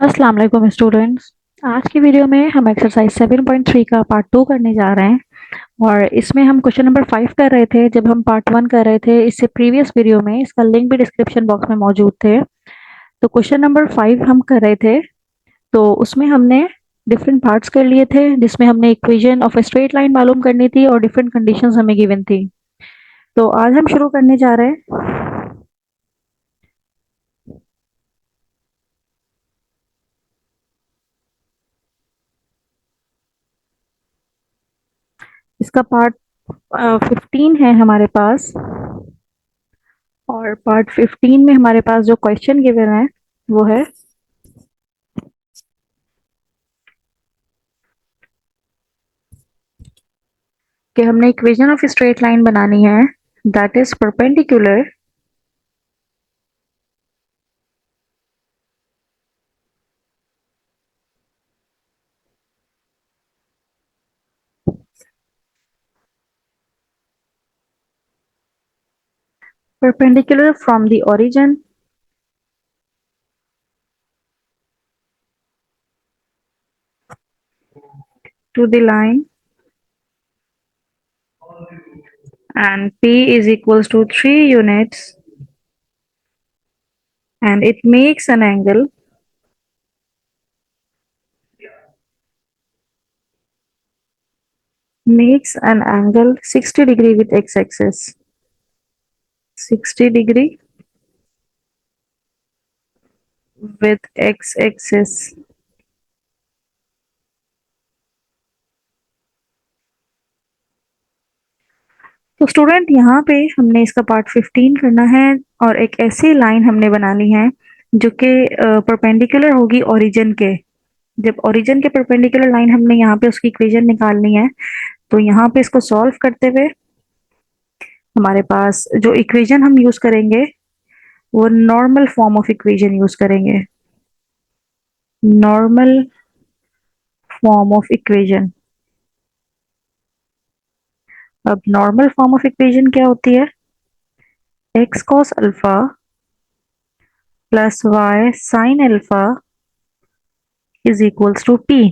अस्सलाम वालेकुम स्टूडेंट्स। आज की वीडियो में हम एक्सरसाइज 7.3 का पार्ट 2 करने जा रहे हैं। और इसमें हम क्वेश्चन नंबर 5 कर रहे थे जब हम पार्ट 1 कर रहे थे। इससे प्रीवियस वीडियो में इसका लिंक भी डिस्क्रिप्शन बॉक्स में मौजूद थे। तो क्वेश्चन नंबर 5 हम कर रहे थे, तो उसमें हमने डिफरेंट पार्ट्स कर लिए थे, जिसमें हमने equation of a straight line मालूम करनी थी और डिफरेंट कंडीशंस हमें गिवन थी। तो आज हम शुरू करने जा रहे हैं। इसका पार्ट 15 है हमारे पास। और पार्ट 15 में हमारे पास जो क्वेश्चन गिवन है वो है कि हमने इक्वेशन ऑफ स्ट्रेट लाइन बनानी है that is perpendicular perpendicular from the origin to the line, and P is equals to 3 units, and it makes an angle 60 degree with x-axis, 60 degree with x-axis। तो student यहाँ पे हमने इसका part 15 करना है और एक ऐसी लाइन हमने बनानी है जो कि परपेंडिकुलर होगी ओरिजिन के। जब ओरिजिन के परपेंडिकुलर लाइन हमने यहाँ पे उसकी इक्वेशन निकालनी है, तो यहाँ पे इसको सॉल्व करते हुए हमारे पास जो इक्वेशन हम यूज करेंगे वो normal form of equation use करेंगे। Normal form of equation. अब नॉर्मल फॉर्म ऑफ इक्वेशन क्या होती है? X cos alpha plus Y sine alpha is equals to P.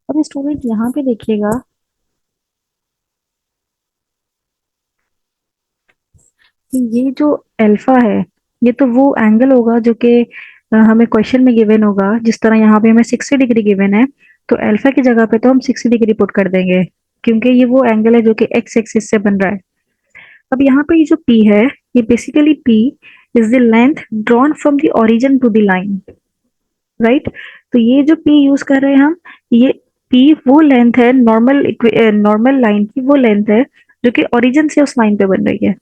अब स्टूडेंट यहाँ पे देखिएगा कि ये जो अल्फा है ये तो वो एंगल होगा जो कि हमें क्वेश्चन में गिवन होगा। जिस तरह यहाँ पे हमें 60 डिग्री गिवन है, तो अल्फा की जगह पे तो हम 60 डिग्री पुट कर देंगे, क्योंकि ये वो एंगल है जो कि एक्स एक्सिस से बन रहा है। अब यहाँ पे ये जो P है, ये basically P is the length drawn from the origin to the line, right. तो ये जो P यूज कर रहे हैं हम, ये P वो लेंथ है, नॉर्मल लाइन की वो लेंथ है जो कि ओरिजिन से उस लाइन पे बन रही है।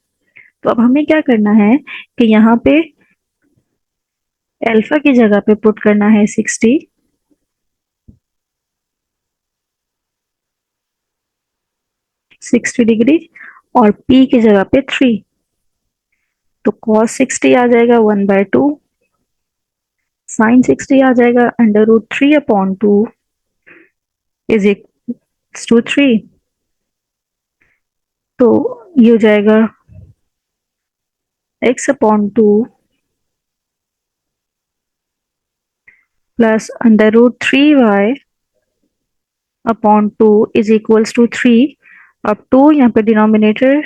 तो अब हमें क्या करना है कि यहाँ पे अल्फा की जगह पे पुट करना है 60, 60 डिग्री, और P की जगह पे 3। तो cos 60 आ जाएगा 1/2, साइन 60 आ जाएगा √3/2 इज इक्वल्स टू 3। तो ये हो जाएगा x/2 plus √3y/2 is equals to 3। अब 2 यहाँ पे डिनोमिनेटर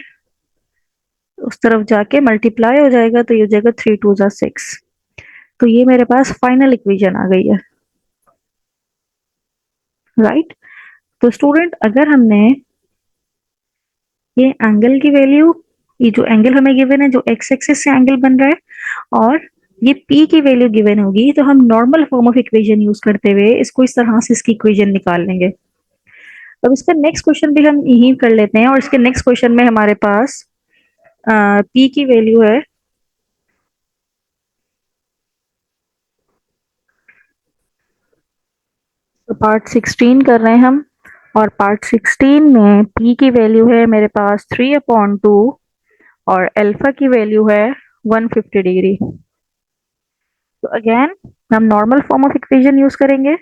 उस तरफ जाके मल्टीप्लाई हो जाएगा, तो ये हो जाएगा 3 2 6। तो ये मेरे पास फाइनल इक्वेशन आ गई है, राइट। तो स्टूडेंट अगर हमने ये एंगल की वैल्यू, ये जो एंगल हमें गिवन है जो एक्स एक्सिस से एंगल बन रहा है, और ये P की वैल्यू गिवन होगी, तो हम normal form of equation use करते हुए इसको इस तरह से इसकी इक्वेशन निकाल लेंगे। अब इसका नेक्स्ट क्वेश्चन भी हम यही कर लेते हैं, और इसके नेक्स्ट क्वेश्चन में हमारे पास P की वैल्यू है तो पार्ट 16 कर रहे हैं हम। और पार्ट 16 में P की वैल्यू है मेरे पास 3/2 और अल्फा की वैल्यू है 150 डिग्री। तो अगेन हम normal form of equation use करेंगे,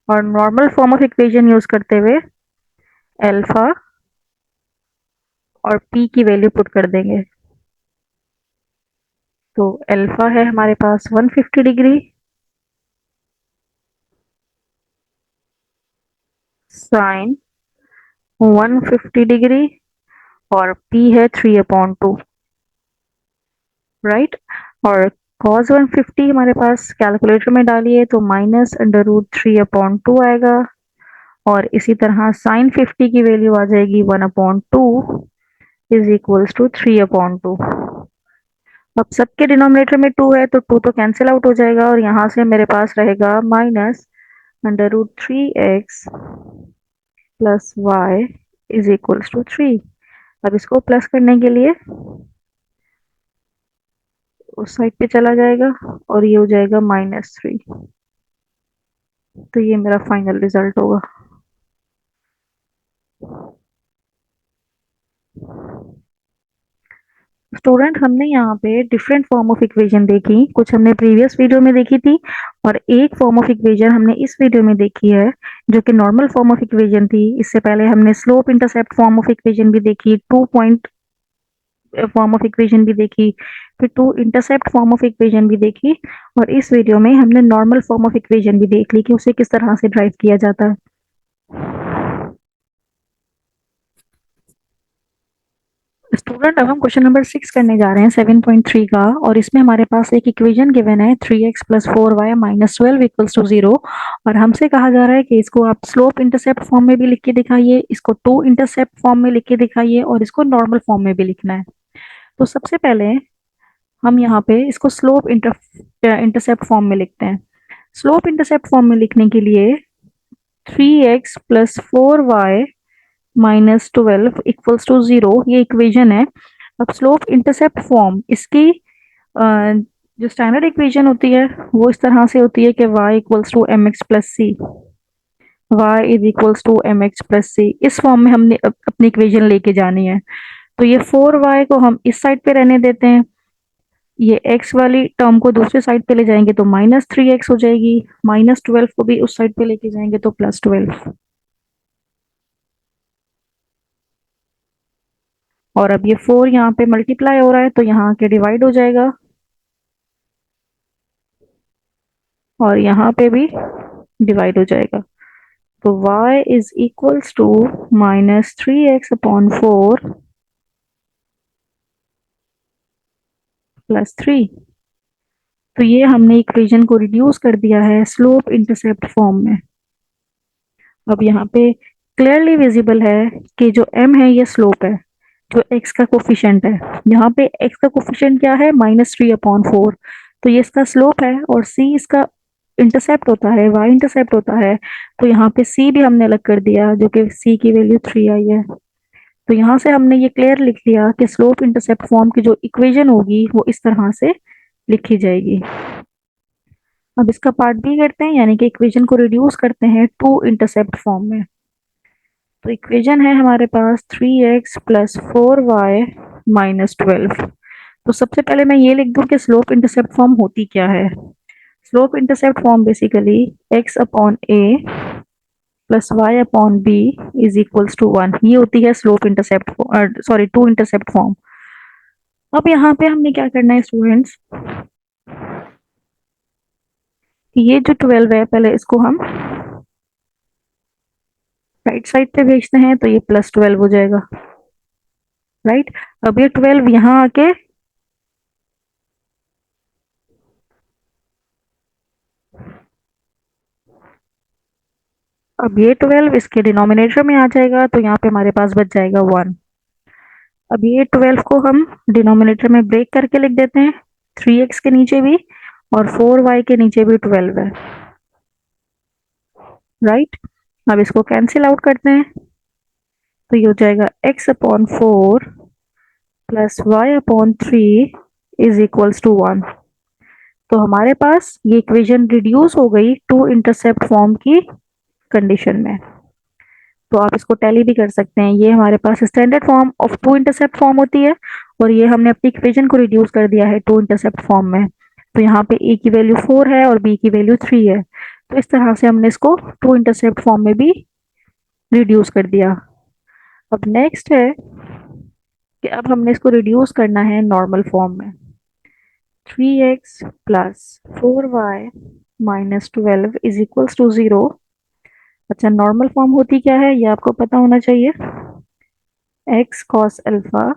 और normal form of equation use करते हुए अल्फा और P की वैल्यू पुट कर देंगे। तो अल्फा है हमारे पास 150 डिग्री, साइन 150 डिग्री, और पी है 3/2, राइट। और cos 150 हमारे पास कैलकुलेटर में डालिए तो -√3/2 आएगा, और इसी तरह साइन 50 की वैल्यू आ जाएगी 1/2 इज इक्वल्स टू 3/2। अब सबके डिनोमिनेटर में 2 है तो 2 तो कैंसिल आउट हो जाएगा, और यहाँ से मेरे पास रहेगा -√3x plus y is equals to 3। अब इसको प्लस करने के लिए उस साइड पे चला जाएगा, और ये हो जाएगा -3। तो ये मेरा फाइनल रिजल्ट होगा। स्टूडेंट, हमने यहाँ पे डिफरेंट फॉर्म ऑफ इक्वेशन देखी, कुछ हमने प्रीवियस वीडियो में देखी थी, और एक फॉर्म ऑफ इक्वेशन हमने इस वीडियो में देखी है जो कि नॉर्मल फॉर्म ऑफ इक्वेशन थी। इससे पहले हमने slope intercept form of equation भी देखी, 2 पॉइंट फॉर्म ऑफ इक्वेशन भी देखी, फिर 2 इंटरसेप्ट फॉर्म ऑफ इक्वेशन भी देखी, और इस वीडियो में हमने नॉर्मल फॉर्म ऑफ इक्वेशन भी देख ली कि उसे किस तरह से ड्राइव किया जाता है। स्टूडेंट, अब हम क्वेश्चन नंबर 6 करने जा रहे हैं 7.3 का, और इसमें हमारे पास एक इक्वेशन गिवन है 3x plus 4y minus 12 equals to 0, और हमसे कहा जा रहा है कि इसको आप स्लोप इंटरसेप्ट फॉर्म में भी लिख के दिखाइए, इसको 2 इंटरसेप्ट फॉर्म में लिख के दिखाइए, और इसको नॉर्मल फॉर्म में भी लिखना है। तो सबसे पहले हम यहाँ पे इसको स्लोप इंटरसेप्ट फॉर्म में लिखते हैं। स्लोप इंटरसेप्ट फॉर्म में लिखने के लिए 3x plus 4y minus 12 equals to 0 ये इक्वेशन है। अब स्लोप इंटरसेप्ट फॉर्म इसकी जो स्टैंडर्ड इक्वेशन होती है वो इस तरह से होती है कि y equals to M X plus C, Y is equals to M X plus C. इस फॉर्म में हमने अपनी इक्वेशन लेके जानी है। तो ये 4y को हम इस साइड पे रहने देते हैं, ये x वाली टर्म को दूसरे साइड पे ले जाएंगे तो -3x हो जाएगी, -12 को भी उस साइड पे लेके जाएंगे तो +12, और अब ये 4 यहाँ पे मल्टीप्लाई हो रहा है तो यहाँ के डिवाइड हो जाएगा, और यहाँ पे भी डिवाइड हो जाएगा। तो y is equals to -3x/4 plus 3। तो ये हमने इक्वेशन को रिड्यूस कर दिया है स्लोप इंटरसेप्ट फॉर्म में। अब यहाँ पे क्लियरली विजिबल है कि जो m है ये स्लोप है, जो x का कोफिशिएंट है, यहाँ पे x का कोफिशिएंट क्या है -3/4, तो ये इसका स्लोप है, और c इसका इंटरसेप्ट होता है, y इंटरसेप्ट होता है, तो यहाँ पे c भी हमने अलग कर दिया जो कि c की वैल्यू 3 आई है। तो यहाँ से हमने ये क्लियर लिख लिया कि स्लोप इंटरसेप्ट फॉर्म की जो इक्वेशन होगी वो इस तरह से लिखी जाएगी। अब इसका पार्ट बी करते हैं, यानी कि इक्वेशन को रिड्यूस करते हैं 2 इंटरसेप्ट फॉर्म में। तो इक्वेशन है हमारे पास 3x प्लस 4y माइनस 12। तो सबसे पहले मैं ये लिख दूं कि स्लोप इंटरसेप्ट फॉर्म होती क्या है। Slope intercept form basically x/a plus y/b is equals to 1, ये होती है slope intercept, sorry 2 intercept form. अब यहाँ पे हमने क्या करना है स्टूडेंट्स, ये जो 12 है पहले इसको हम राइट साइड पे भेजते हैं तो ये +12 हो जाएगा, राइट। अब ये 12 यहाँ आके अब ये 12 इसके डिनोमिनेटर में आ जाएगा, तो यहाँ पे हमारे पास बच जाएगा 1। अब ये 12 को हम डिनोमिनेटर में ब्रेक करके लिख देते हैं, 3x के नीचे भी और 4y के नीचे भी 12 है, राइट। अब इसको कैंसिल आउट करते हैं तो ये हो जाएगा x/4 plus y/3 is equals to 1। तो हमारे पास ये इक्वेशन रिड्यूस हो गई 2 इंटरसेप्ट फॉर्म की कंडीशन में। तो आप इसको टैली भी कर सकते हैं, ये हमारे पास standard form of 2 intercept form होती है, और ये हमने अपनी इक्वेशन को रिड्यूस कर दिया है 2 इंटरसेप्ट फॉर्म में। तो यहाँ पे a की वैल्यू 4 है और b की वैल्यू 3 है, तो इस तरह से हमने इसको 2 इंटरसेप्ट फॉर्म में भी रिड्यूस कर दिया। अब नेक्स्ट है कि अब हमने इसको रिड्यूस करना है नॉर्मल फॉर्म में। 3x plus 4y minus 12 is equals to 0। अच्छा, नॉर्मल फॉर्म होती क्या है ये आपको पता होना चाहिए। x cos alpha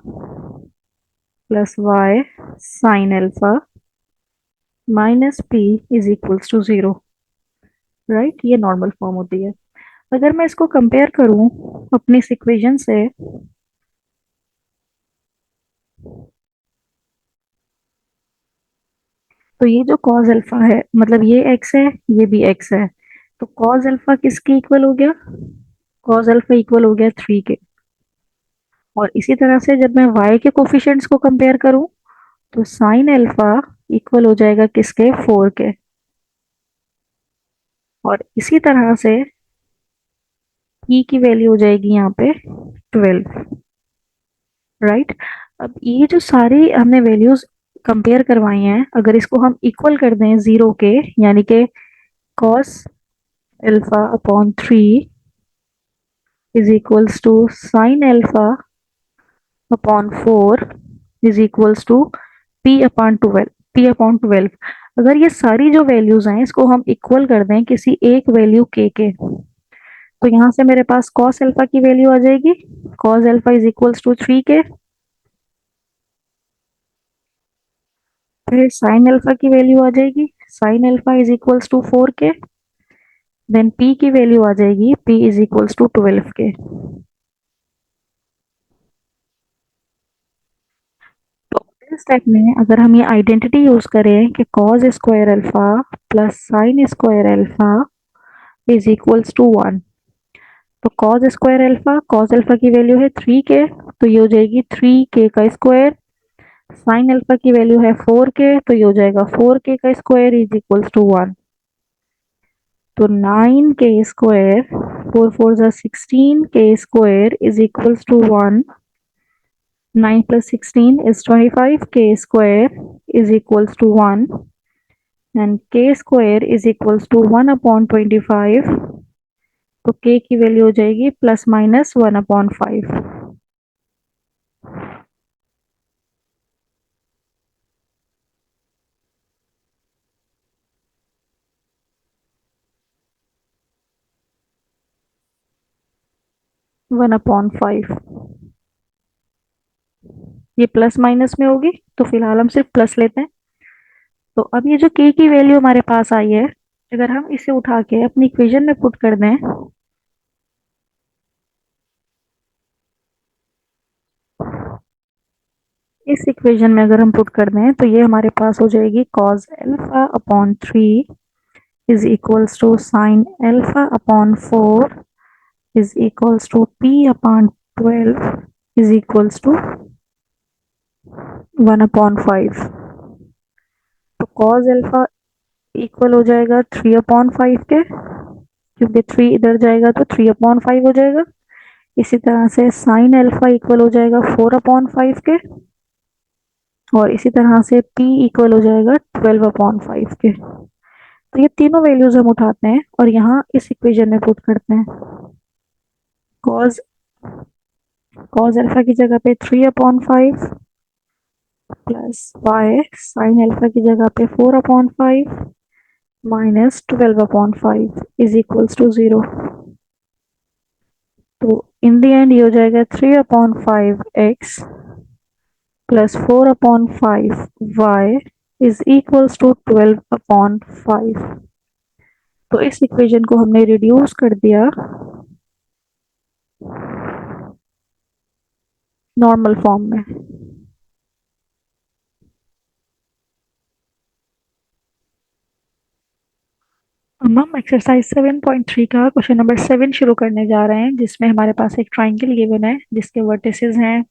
plus y sin alpha minus p is equals to 0। Right, ये नॉर्मल फॉर्म होती है। अगर मैं इसको कंपेयर करूं अपनी इस इक्वेशन से, तो ये जो cos अल्फा है, मतलब ये x है, ये भी x है, तो cos अल्फा किसके इक्वल हो गया? cos अल्फा इक्वल हो गया 3 के। और इसी तरह से जब मैं y के कोफिशिएंट्स को कंपेयर करूं, तो sin अल्फा इक्वल हो जाएगा किसके? 4 के। और इसी तरह से p की वैल्यू हो जाएगी यहाँ पे 12। राइट। अब ये जो सारी हमने वैल्यूज कंपेयर करवाई हैं, अगर इसको हम इक्वल कर दें 0 के, यानी कि cos alpha upon 3 is equals to sin alpha upon 4 is equals to p upon 12। अगर ये सारी जो वैल्यूज हैं इसको हम इक्वल कर दें किसी एक वैल्यू के, तो यहाँ से मेरे पास cos अल्फा की वैल्यू आ जाएगी। cos alpha is equals to 3 के। फिर sin अल्फा की वैल्यू आ जाएगी, sin alpha is equals to 4 के। देन p की वैल्यू आ जाएगी, p इज इक्वल्स टू 12 के। तो इस स्टेप में अगर हम ये आइडेंटिटी यूज करें कि cos square alpha plus sin square alpha is equals to 1, तो cos अल्फा की वैल्यू है 3 के, तो ये हो जाएगी 3 के का स्क्वायर। sin अल्फा की वैल्यू है 4 के, तो ये हो जाएगा 4 के का स्क्वायर इज इक्वल्स टू 1। तो 9 के स्क्वायर, 4 4 जा 16 के square is equals to 1। 9 plus 16 is 25, k square is equals to 1, and k square is equals to 1 upon 25, तो k की वैल्यू हो जाएगी प्लस माइनस 1/5। वन अपॉन 5, ये प्लस माइनस में होगी तो फिलहाल हम सिर्फ प्लस लेते हैं। तो अब ये जो k की वैल्यू हमारे पास आई है, अगर हम इसे उठा के अपनी इक्वेशन में पुट कर दें, इस इक्वेशन में अगर हम पुट कर दें तो ये हमारे पास हो जाएगी cos alpha upon 3 is equals to sin alpha upon 4 is equals to p upon 12 is equals to 1/5। तो cos अल्फा इक्वल हो जाएगा 3/5 के, क्योंकि 3 इधर जाएगा तो 3/5 हो जाएगा। इसी तरह से sin अल्फा इक्वल हो जाएगा 4/5 के, और इसी तरह से p इक्वल हो जाएगा 12/5 के। तो ये तीनों वैल्यूज हम उठाते हैं और यहाँ इस इक्वेशन में पुट करते हैं। cos अल्फा की जगह पे 3/5 प्लस y sin अल्फा की जगह पे 4/5 माइनस 12/5 इज इक्वल्स टू 0। तो इन द एंड ये हो जाएगा 3/5x plus 4/5y is equals to 12/5। तो इस इक्वेशन को हमने रिड्यूस कर दिया नॉर्मल फॉर्म में। अब हम एक्सरसाइज 7.3 का क्वेश्चन नंबर 7 शुरू करने जा रहे हैं, जिसमें हमारे पास एक ट्राइंगल गिवन है जिसके वर्टिसेस हैं,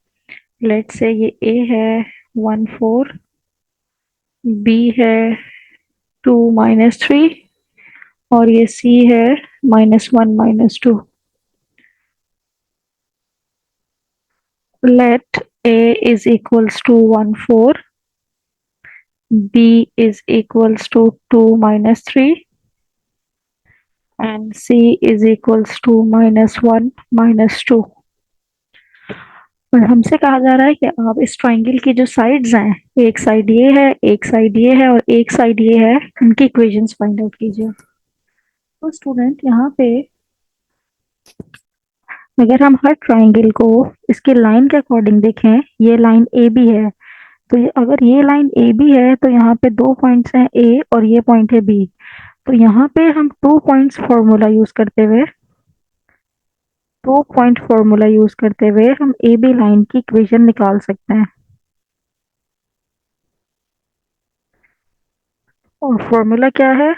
लेट से ये ए है 1 4, बी है 2 -3, और ये सी है -1 -2। Let A is equals to 1 4, B is equals to 2 -3, and c is equals to -1 -2। और हमसे कहा जा रहा है कि आप इस ट्राइंगल की जो साइड्स हैं, एक साइड ये है, एक साइड ये है और एक साइड ये है, उनकी इक्वेशंस फाइंड आउट कीजिए। तो स्टूडेंट यहाँ पे अगर हम हर ट्राइंगल को इसके लाइन के अकॉर्डिंग देखें, ये लाइन ए बी है, तो अगर ये लाइन ए बी है तो यहाँ पे दो पॉइंट्स हैं ए और ये पॉइंट है बी। तो यहाँ पे हम 2 पॉइंट्स फॉर्मूला यूज करते हुए 2 पॉइंट फॉर्मूला यूज करते हुए हम ए बी लाइन की इक्वेशन निकाल सकते हैं। और फॉर्मूला क्या है?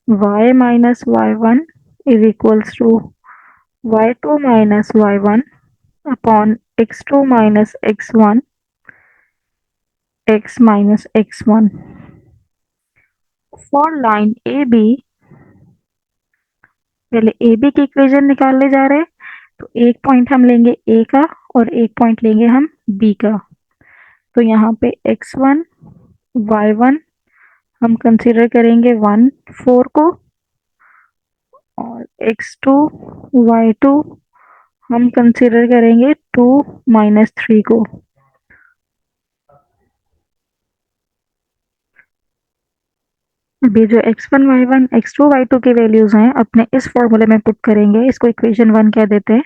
y minus Y one is equals to y2 minus y1 upon x2 minus x1 x minus x1 for line AB। पहले AB की इक्वेशन निकालने जा रहे हैं, तो एक पॉइंट हम लेंगे A का और एक पॉइंट लेंगे हम B का। तो यहाँ पे x1 y1 हम कंसीडर करेंगे 1 4 को और x2 y2 हम कंसीडर करेंगे 2 माइनस 3 को। अभी जो x1 y1 x2 y2 की वैल्यूज हैं अपने इस फॉर्मूले में पुट करेंगे, इसको इक्वेशन 1 कह देते हैं।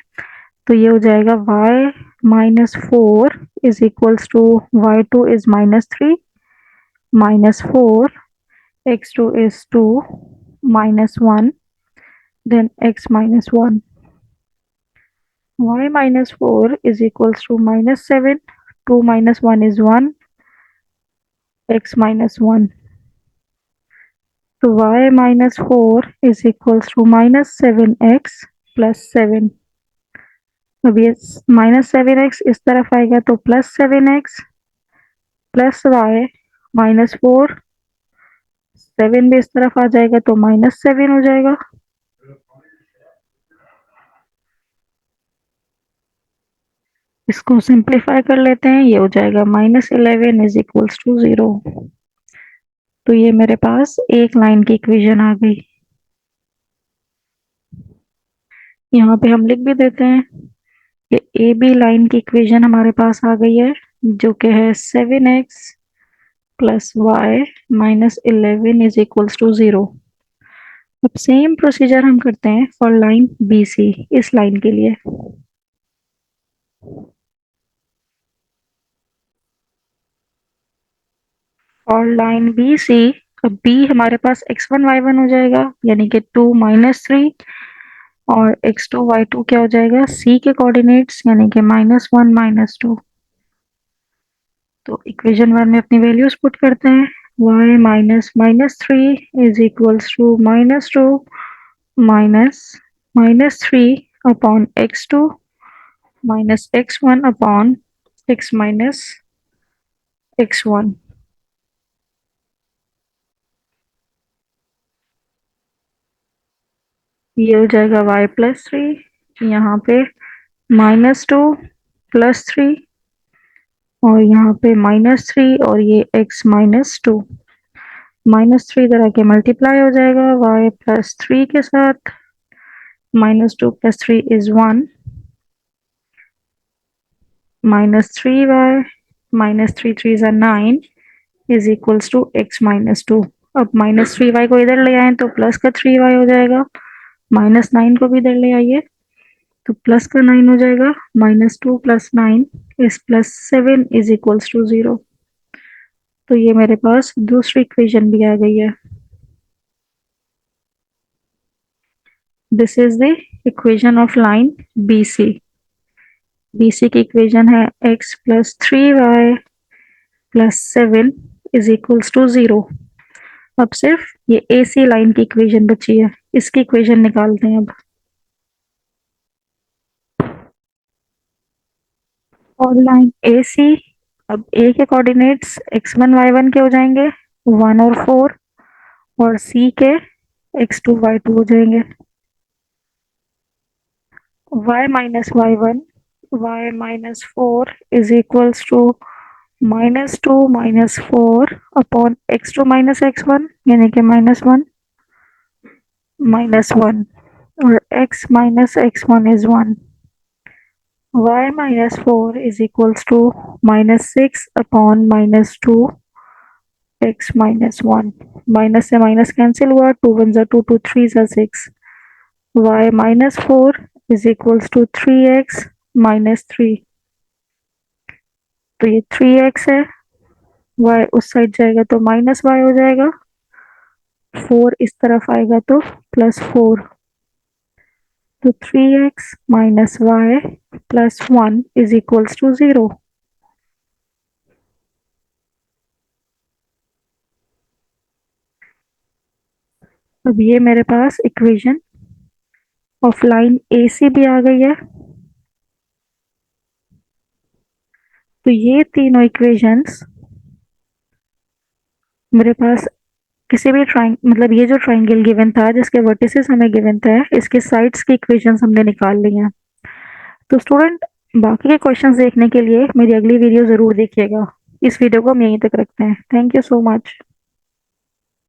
तो ये हो जाएगा y minus 4 is equals to y2 is minus 3 minus 4 x2 is 2 minus 1 then x minus 1। y minus 4 is equals to minus 7, 2 minus 1 is 1, x minus 1। तो y minus 4 is equals to minus 7x plus 7। अब ये minus 7x इस तरफ आएगा तो plus 7x plus y minus 4, 7 भी इस तरफ आ जाएगा तो माइनस 7 हो जाएगा। इसको सिंप्लीफाई कर लेते हैं, ये हो जाएगा -11 इज इक्वल्स टू 0। तो ये मेरे पास एक लाइन की इक्वेशन आ गई। यहाँ पे हम लिख भी देते हैं कि ए बी लाइन की इक्वेशन हमारे पास आ गई है, जो कि है 7x plus Y minus 11 is equals to 0। अब सेम प्रोसीजर हम करते हैं फॉर लाइन बी सी, इस लाइन के लिए। और लाइन बी सी, अब बी हमारे पास x1 y1 हो जाएगा यानी कि 2 माइनस 3 और x2 y2 क्या हो जाएगा सी के कोऑर्डिनेट्स यानी कि -1 -2। तो इक्वेशन 1 में अपनी वैल्यूज पुट करते हैं। y minus minus 3 is equals to -2 minus minus 3 upon x2 minus x1 upon x minus x1। ये हो जाएगा y प्लस 3, यहाँ पे -2 प्लस 3 और यहाँ पे -3 और ये x माइनस 2। -3 इधर आके मल्टीप्लाई हो जाएगा y प्लस 3 के साथ, -2 plus 3 is 1, -3y minus 3 3 is 9 is equals to x minus 2। अब -3y को इधर ले आए तो प्लस का 3y हो जाएगा, -9 को भी इधर ले आइए तो प्लस का 9 हो जाएगा, -2 plus 9 is plus 7 is equals to 0। तो ये मेरे पास दूसरी इक्वेशन भी आ गई है। This is the equation of line BC। BC की इक्वेशन है x plus 3y plus 7 is equals to 0। अब सिर्फ ये AC लाइन की इक्वेशन बची है, इसकी इक्वेशन निकालते हैं अब। और लाइन AC, अब A के कोऑर्डिनेट्स x1 y1 के हो जाएंगे 1 और 4 और C के x2 y2 हो जाएंगे। y minus y1 y minus 4 is equals to -2 minus 4 upon x2 minus x1 यानी कि -1 -1 और x minus x1 is 1। y minus 4 is equals to minus 6 upon minus 2 x minus 1. Minus से minus cancel हुआ, 2 one जा 2, 2 3 जा 6. y minus 4 is equals to 3x minus 3. तो ये 3x है, y उस साइड जाएगा तो माइनस y हो जाएगा, 4 इस तरफ आएगा तो प्लस 4. तो 3x minus y plus 1 is equals to 0. अब ये मेरे पास इक्वेशन ऑफ लाइन ए सी भी आ गई है. तो ये तीनों इक्वेशंस मेरे पास किसी भी मतलब ये जो ट्राइंगल गिवन था जिसके वर्टिसेस हमें गिवन था, इसके साइड्स की इक्वेशंस हमने निकाल ली हैं. तो स्टूडेंट, बाकी के क्वेश्चंस देखने के लिए मेरी अगली वीडियो ज़रूर देखिएगा. इस वीडियो को हम यहीं तक रखते हैं. Thank you so much.